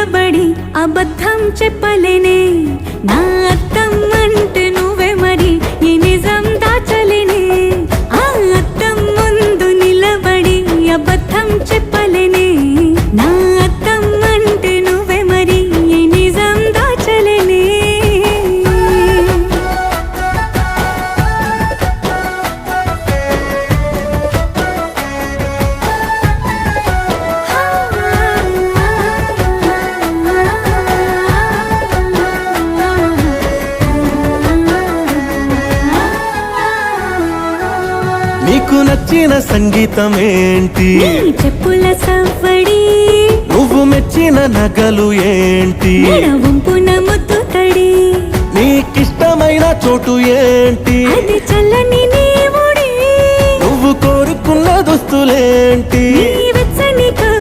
నిలబడి అబద్ధం చెప్పలేనే నా అద్దం అంటే నువ్వే మరి ఈ నిజం దాచలేనే ఆ అద్దం ముందు నిలబడి అబద్ధం చెప్పలేనే నా అద్దం అంటే నువ్వే మరి ఈ నిజం దాచలేనే నీకు నచ్చిన సంగీతం ఏంటి నీ చెప్పుల సవ్వడి నువ్వు మెచ్చిన నగలు ఏంటి వంపున ముద్దు తడి నీకిష్టమైన చోటు ఏంటి అది చల్లని నీ ఒడి నువ్వు కోరుకున్న దుస్తులేంటి